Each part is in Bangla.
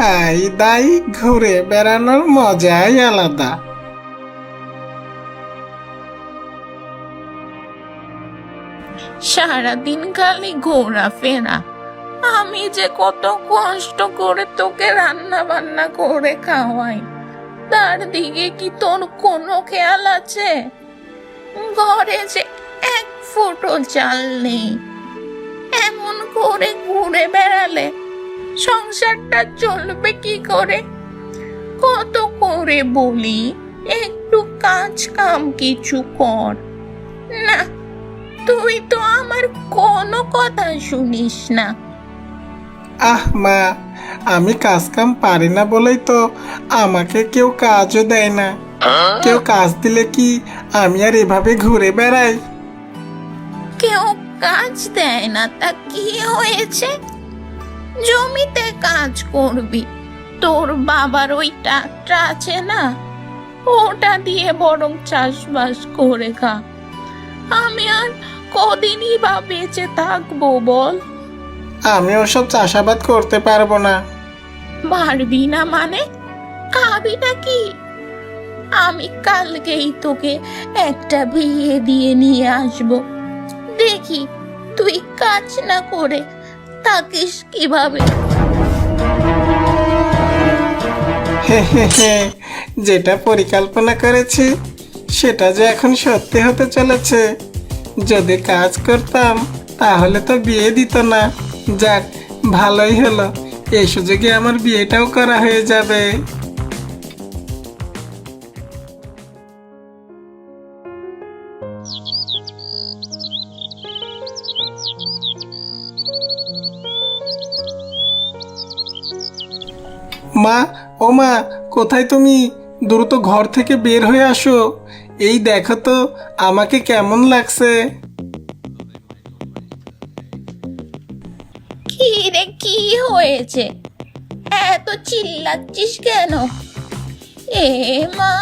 খাই দাই ঘুরে বেড়ানোর মজাই আলাদা। সারাদিন খালি ঘোরাফেরা, আমি যে কত কষ্ট করে তোকে রান্না বান্না করে খাওয়াই, তার দিকে কি তোর কোনো খেয়াল আছে? ঘরে যে এক ফুটো চাল নেই, এমন করে ঘুরে বেড়ালে সংসারটা চলবে কি করে? কত করে বলি একটু কাজ কাম কিছু কর, না তুই তো আমার কোনো কথা শুনিস না। আহ মা, আমি কাজ কাম পারি না বলেই তো আমাকে কেউ কাজও দেয় না। কেউ কাজ দিলে কি আমি আর এভাবে ঘুরে বেড়াই? কেউ কাজ দেয় না তা কি হয়েছে? জমিতে কাজ করবি, তোর বাবার ওই ট্রাক্টর আছে না, ওটা দিয়ে বরং চাষবাস করে খা। আমি আর কদিনই বা বেঁচে থাকবো বল? আমি ওসব চাষাবাদ করতে পারবো না। পারবি না মানে? খাবি না কি? আমি কালকেই তোকে একটা বিয়ে দিয়ে নিয়ে আসবো, দেখি তুই কাজ না করে থাকিস কিভাবে। হে হে হে, যেটা পরিকল্পনা করেছি সেটা যে এখন সত্যি হতে চলেছে। যদি কাজ করতাম তাহলে তো বিয়ে দিত না। যাক, ভালোই হলো, এই সুযোগে আমার বিয়েটাও করা হয়ে যাবে। মা, ও মা, কোথায় তুমি? দ্রুত ঘর থেকে বের হয়ে আসো। এই দেখো তো আমাকে কেমন লাগছে। কি রে, কি হয়েছে? এত চিল্লাচ্ছিস কেন? এ মা,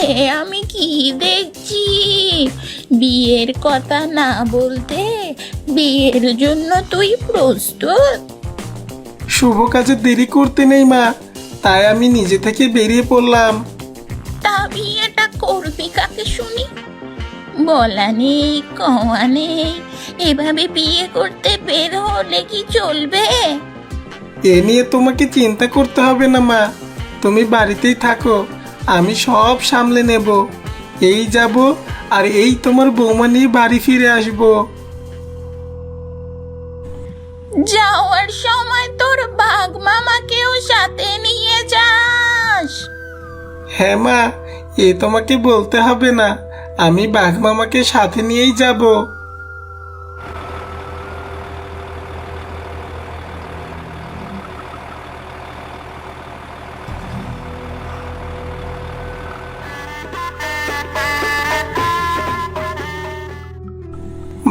এ আমি কি দেখছি? বিয়ের কথা না বলতে বিয়ের জন্য তুই প্রস্তুত? শুভ কাজে দেরি করতে নেই মা, তাই আমি নিজে থেকে বেরিয়ে পড়লাম। তা বিয়েটা করবি কাকে শুনি? বলা নেই কওয়া নেই, এভাবে বিয়ে করতে বের হলে কি চলবে? এ নিয়ে তোমাকে চিন্তা করতে হবে না মা, তুমি বাড়িতেই থাকো, আমি সব সামলে নেব। এই যাব আর এই তোমার বৌমা নিয়ে বাড়ি ফিরে আসবো। যাওয়ার সময় তোর বাঘ মামাকেও সাথে নিয়ে যাস। হ্যাঁ মা, এ তোমাকে বলতে হবে না, আমি বাঘ মামাকে সাথে নিয়েই যাব।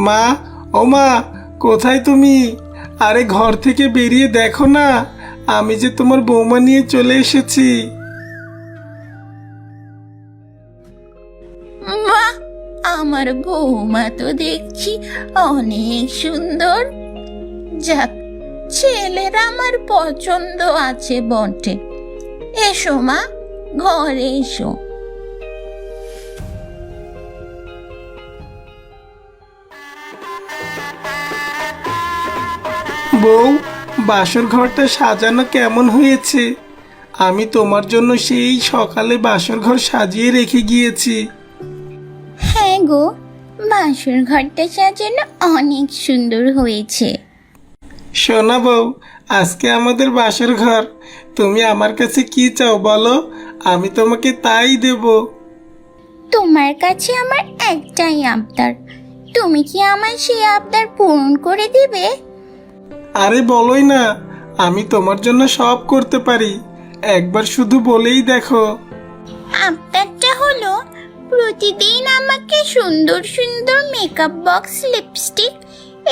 মা, ও মা, কোথায় তুমি? আরে ঘর থেকে বেরিয়ে দেখো না, আমি যে তোমার বৌমা নিয়ে চলে এসেছি। মা, আমার বৌমা তো দেখছি অনেক সুন্দর। যাক, ছেলের আমার পছন্দ আছে বটে। এসো মা, ঘরে এসো। বউ, বাসর ঘরটা সাজানো কেমন হয়েছে? আমি তোমার জন্য সেই সকালে বাসর ঘর সাজিয়ে রেখে গিয়েছি। হ্যাঁ গো, বাসর ঘরটা সাজানো অনেক সুন্দর হয়েছে। শোনা বউ, আজকে আমাদের বাসর ঘর, তুমি আমার কাছে কি চাও বলো, আমি তোমাকে তাই দেব। তোমার কাছে আমার একটাই আবদার, তুমি কি আমার সেই আবদার পূরণ করে দিবে? আরে বলোই না, আমি তোমার জন্য সব করতে পারি, একবার শুধু বলেই দেখো। আবদারটা হলো প্রতিদিন আমাকে সুন্দর সুন্দর মেকআপ বক্স, লিপস্টিক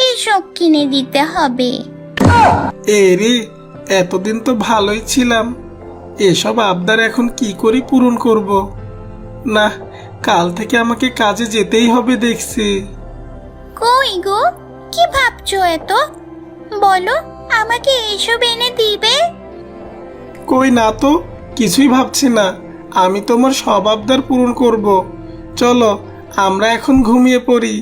এইসব কিনে দিতে হবে। এরে, এতদিন তো ভালোই ছিলাম, এসব আবদার এখন কি করে পূরণ করব? না, কাল থেকে আমাকে কাজে যেতেই হবে দেখছি। কই গো, কি ভাবছো এত? বলো, আমাকে এইসব এনে দিবে? কই না তো, কিছুই ভাবছি না। আমি তোমার সব আবদার পূরণ করব। চলো, আমরা এখন ঘুমিয়ে পড়ি।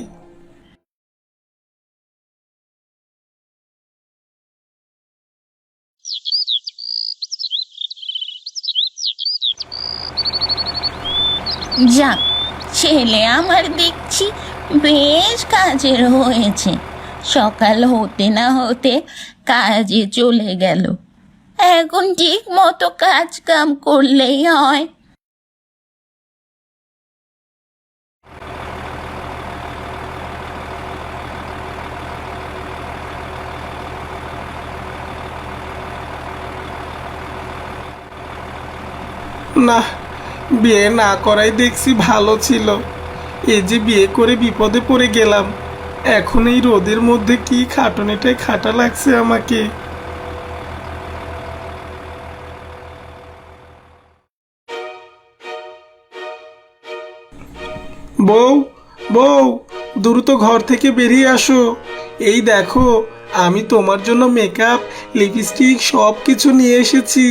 যাক, ছেলে আমার দেখছি বেশ কাজের হয়েছে। সকাল হতে না হতে কাজে চলে গেল। এখন ঠিক মতো কাজ কাম করলেই হয়। না, বিয়ে না করাই দেখছি ভালো ছিল। এই যে বিয়ে করে বিপদে পড়ে গেলাম। এখন এই রোদের মধ্যে কি খাটুনিটাই খাটা লাগছে আমাকে। বউ, বউ, দ্রুত ঘর থেকে বেরিয়ে আসো। এই দেখো, আমি তোমার জন্য মেকআপ, লিপস্টিক সব কিছু নিয়ে এসেছি।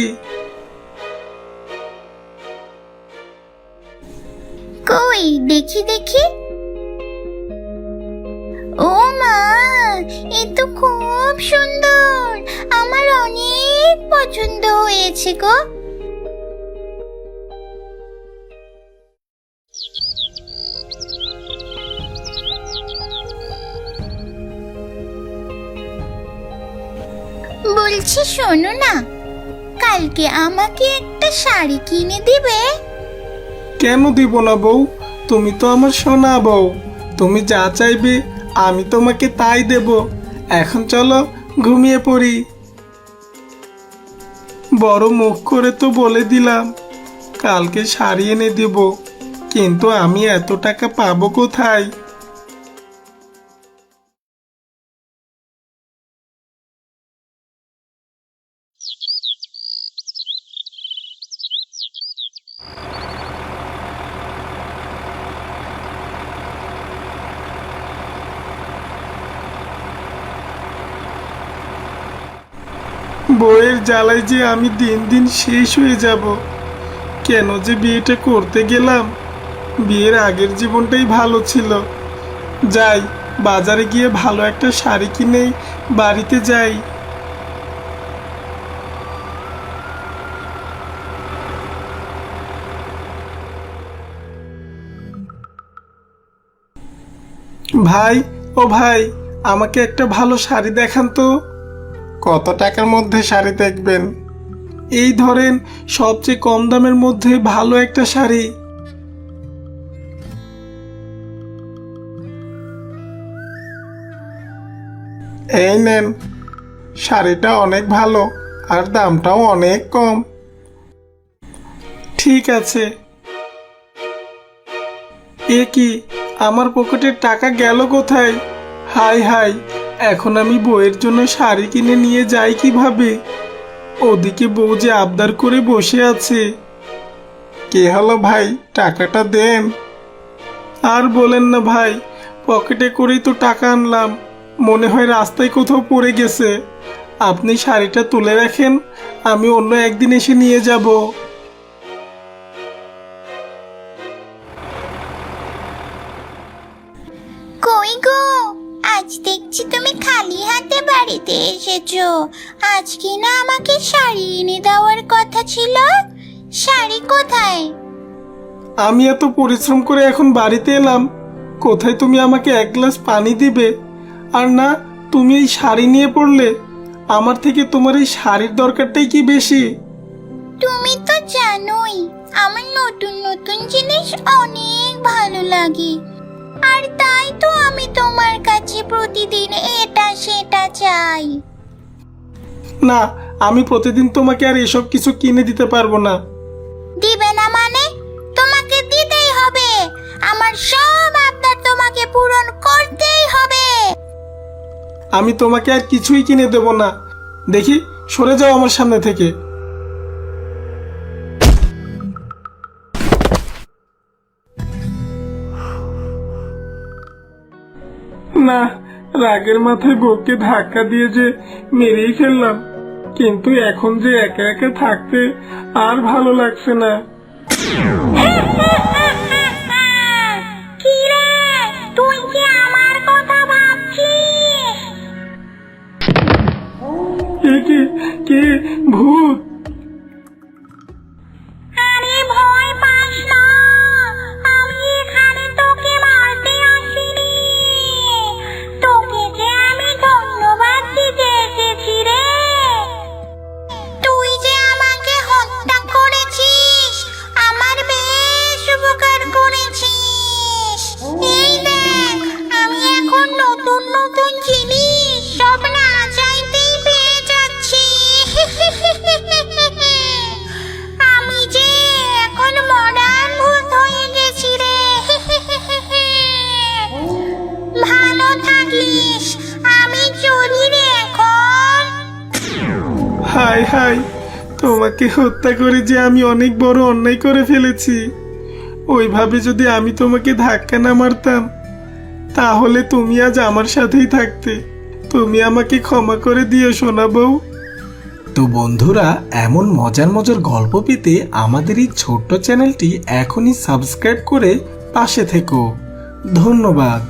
কই দেখি দেখি। ও মা, এ তো খুব সুন্দর, আমার অনেক পছন্দ হয়েছে গো। বলছি শোনো না, কালকে আমাকে একটা শাড়ি কিনে দিবে? কেন দিব না বউ? তুমি তো আমার সোনা বউ। তুমি যা চাইবে আমি তোমাকে তাই দেব। এখন চলো ঘুমিয়ে পড়ি। বড় মুখ করে তো বলে দিলাম কালকে শাড়ি এনে দেব, কিন্তু আমি এত টাকা পাবো কোথায়? বউয়ের জ্বালায় যে আমি দিন দিন শেষ হয়ে যাব। কেন যে বিয়েটা করতে গেলাম? বিয়ের আগের জীবনটাই ভালো ছিল। যাই, বাজারে গিয়ে ভালো একটা শাড়ি কিনে বাড়িতে যাই। ভাই, ও ভাই, আমাকে একটা ভালো শাড়ি দেখান তো। কত টাকার মধ্যে শাড়ি দেখবেন? এই ধরেন সবচেয়ে কম দামের মধ্যে ভালো একটা শাড়ি। এই নেন, শাড়িটা অনেক ভালো আর দামটাও অনেক কম। ঠিক আছে। এ কি, আমার পকেটের টাকা গেল কোথায়? হাই হাই, এখন আমি বউয়ের জন্য শাড়ি কিনে নিয়ে যাই কিভাবে? ওদিকে বউ যে আবদার করে বসে আছে। কে হলো ভাই, টাকাটা দেন। আর বলেন না ভাই, পকেটে করেই তো টাকা আনলাম, মনে হয় রাস্তায় কোথাও পড়ে গেছে। আপনি শাড়িটা তুলে রাখেন, আমি অন্য একদিন এসে নিয়ে যাব। কই গো, আজ দেখছি তুমি খালি হাতে বাড়িতে এসেছো। আজকে না আমাকে শাড়ি এনে দেওয়ার কথা ছিল, শাড়ি কোথায়? আমি এত পরিশ্রম করে এখন বাড়িতে এলাম, কোথায় তুমি আমাকে এক গ্লাস পানি দিবে? আর না, তুমি এই শাড়ি নিয়ে পড়লে। আমার থেকে তোমার এই শাড়ির দরকারটাই কি বেশি? তুমি তো জানোই আমার নতুন নতুন জিনিস অনেক ভালো লাগে, আর তাই তো আমি তোমার কাছে প্রতিদিন এটা সেটা চাই। না, আমি প্রতিদিন তোমাকে আর এসব কিছু কিনে দিতে পারবো না। দিবে না মানে? তোমাকে দিতেই হবে, আমার সব আবদার তোমাকে পূরণ করতেই হবে। আমি তোমাকে আর কিছুই কিনে দেব না। দেখি, সরে যাও আমার সামনে থেকে। না, রাগের মাথায় বউকে ধাক্কা দিয়ে যে মেরেই ফেললাম। কিন্তু এখন যে একা একা থাকতে আর ভালো লাগছে না। কি রে, তুই কি আমার কথা ভাবছিস? কে ভূত? আরে ভয় পাস না, আমি এখানে তোকে মারতে আসিনি। তোকে যে আমি ধন্যবাদ দিতে এসেছি রে। তুই যে আমাকে হত্যা করেছিস, আমার বেশ উপকার করেছিস। এই দেখ, আমি এখন নতুন নতুন জিনিস সব না চাইতেই পেয়ে যাচ্ছি। আমি যে এখন মডার্ন ভূত হয়ে গেছি রে। ভালো থাকিস, আমি চলি রে এখন। হায় হায়, তোমাকে হত্যা করে যে আমি অনেক বড় অন্যায় করে ফেলেছি। ওইভাবে যদি আমি তোমাকে ধাক্কা না মারতাম, তাহলে তুমি আজ আমার সাথেই থাকতে। তুমি আমাকে ক্ষমা করে দিও সোনা বউ। তো বন্ধুরা, এমন মজার মজার গল্প পেতে আমাদের এই ছোট্ট চ্যানেলটি এখনই সাবস্ক্রাইব করে পাশে থেকো। ধন্যবাদ।